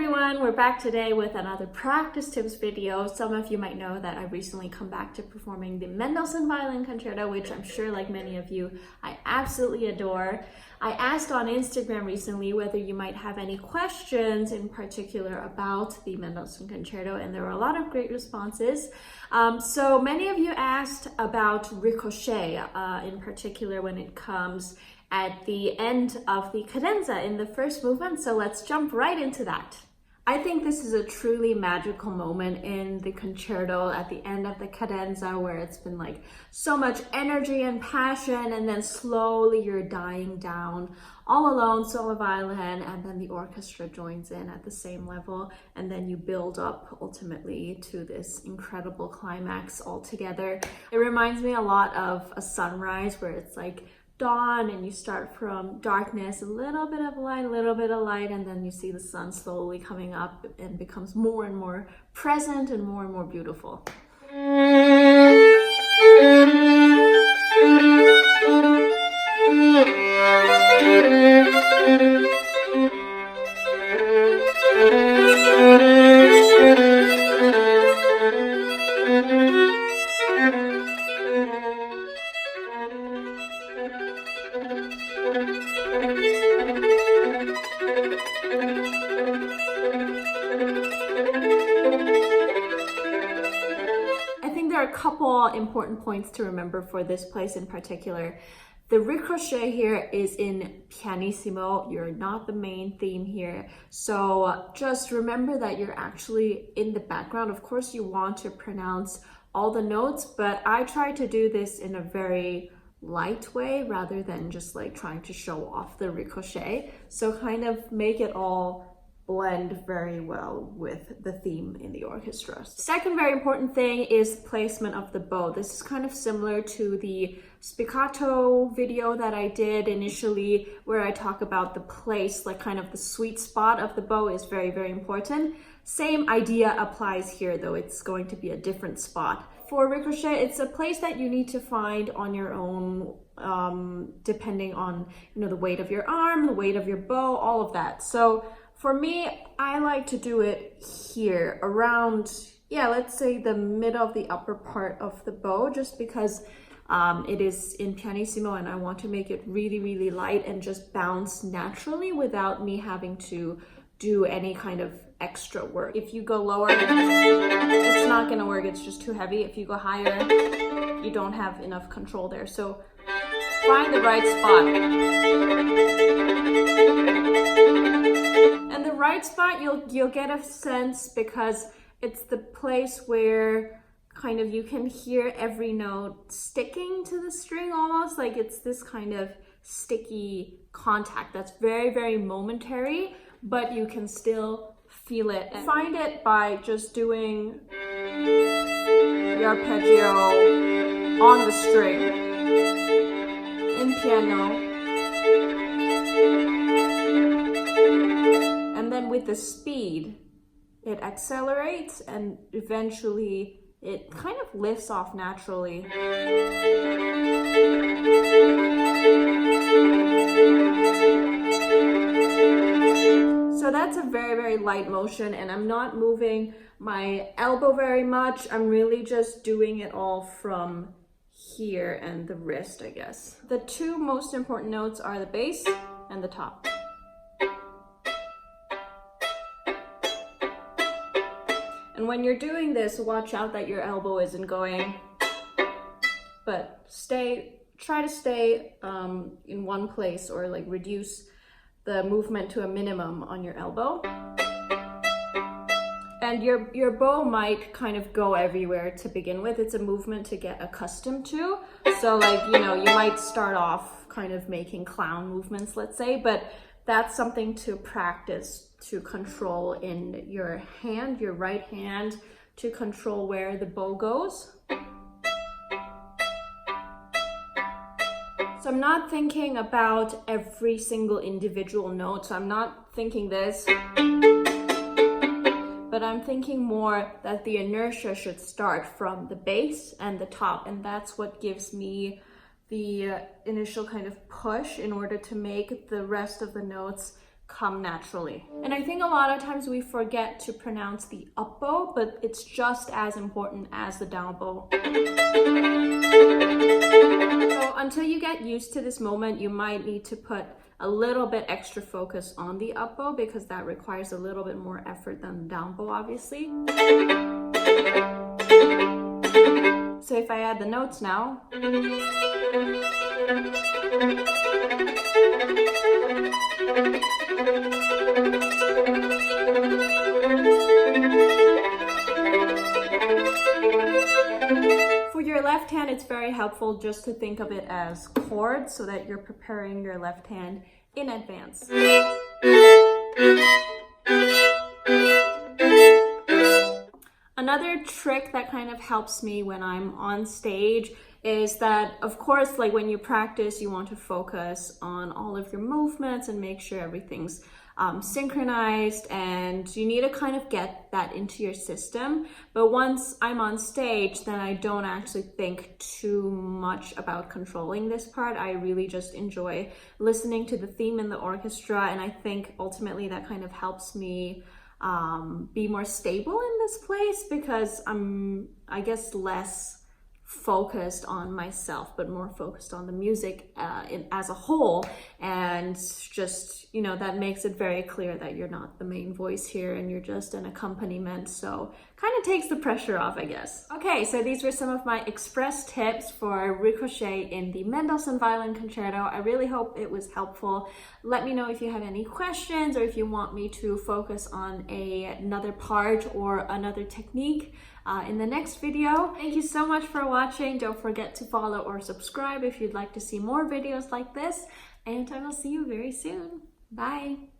everyone, we're back today with another practice tips video. Some of you might know that I recently come back to performing the Mendelssohn Violin Concerto, which I'm sure, like many of you, I absolutely adore. I asked on Instagram recently whether you might have any questions in particular about the Mendelssohn Concerto, and there were a lot of great responses. So many of you asked about Ricochet, in particular when it comes at the end of the cadenza in the first movement, so let's jump right into that. I think this is a truly magical moment in the concerto at the end of the cadenza, where it's been like so much energy and passion, and then slowly you're dying down all alone, solo violin, and then the orchestra joins in at the same level, and then you build up ultimately to this incredible climax all together. It reminds me a lot of a sunrise, where it's like dawn and you start from darkness, a little bit of light, and then you see the sun slowly coming up and becomes more and more present and more beautiful. There are a couple important points to remember for this place in particular. The Ricochet here is in pianissimo. You're not the main theme here. So just remember that you're actually in the background. Of course, you want to pronounce all the notes, but I try to do this in a very light way rather than just like trying to show off the Ricochet. So kind of make it all blend very well with the theme in the orchestra. Second very important thing is placement of the bow. This is kind of similar to the spiccato video that I did initially, where I talk about the place, like kind of the sweet spot of the bow is very important. Same idea applies here, though it's going to be a different spot. For Ricochet, it's a place that you need to find on your own, depending on, the weight of your arm, the weight of your bow, all of that. So for me, I like to do it here around, let's say the middle of the upper part of the bow, just because it is in pianissimo and I want to make it really light and just bounce naturally without me having to do any kind of extra work. If you go lower, it's not gonna work, it's just too heavy. If you go higher, you don't have enough control there. So find the right spot. And the right spot, you'll get a sense because it's the place where kind of you can hear every note sticking to the string, almost like it's this kind of sticky contact that's very momentary, but you can still feel it. And find it by just doing the arpeggio on the string in piano. And then with the speed, it accelerates and eventually it kind of lifts off naturally. So that's a very light motion, and I'm not moving my elbow very much. I'm really just doing it all from here and the wrist, I guess. The two most important notes are the bass and the top. And when you're doing this, watch out that your elbow isn't going, but try to stay in one place, or like reduce the movement to a minimum on your elbow. And your bow might kind of go everywhere to begin with. It's a movement to get accustomed to. So like, you might start off kind of making clown movements, let's say, but that's something to practice, to control in your hand, your right hand, to control where the bow goes. So I'm not thinking about every single individual note. So I'm not thinking this, but I'm thinking more that the inertia should start from the bass and the top, and that's what gives me the initial kind of push in order to make the rest of the notes come naturally. And I think a lot of times we forget to pronounce the up bow, but it's just as important as the down bow. So until you get used to this moment, you might need to put a little bit extra focus on the up bow because that requires a little bit more effort than the down bow, obviously. So if I add the notes now. For your left hand, it's very helpful just to think of it as chords so that you're preparing your left hand in advance. Another trick that kind of helps me when I'm on stage is that, of course, like when you practice, you want to focus on all of your movements and make sure everything's synchronized, and you need to kind of get that into your system. But once I'm on stage, then I don't actually think too much about controlling this part. I really just enjoy listening to the theme in the orchestra, and I think ultimately that kind of helps me be more stable in this place because I'm, I guess, less focused on myself but more focused on the music as a whole, and just, you know, that makes it very clear that you're not the main voice here and you're just an accompaniment, so kind of takes the pressure off, I guess. Okay, so these were some of my express tips for Ricochet in the Mendelssohn Violin Concerto. I really hope it was helpful. Let me know if you have any questions or if you want me to focus on another part or another technique in the next video. Thank you so much for watching. Don't forget to follow or subscribe if you'd like to see more videos like this, and I will see you very soon. Bye!